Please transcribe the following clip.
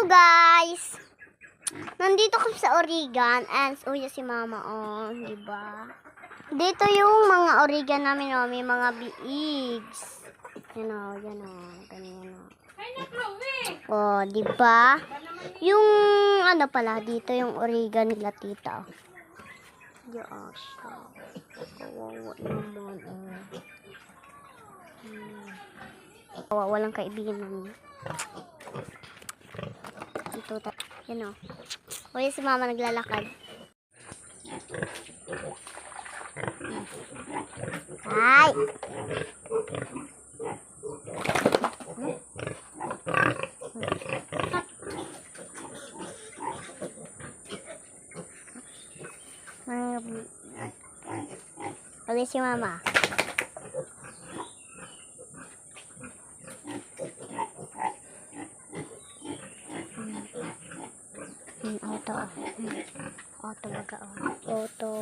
guys! Nandito kami sa Origan and uya si Mama di ba? Dito yung mga Origan namin may mga biigs. Yan ganyan di ba? Yung ano pala dito yung Origan nila tita. Gosh. Kawawa naman walang kaibigan namin. Ito yan Uy, si Mama naglalakad. Ay! Uy, si Mama. Auto talaga auto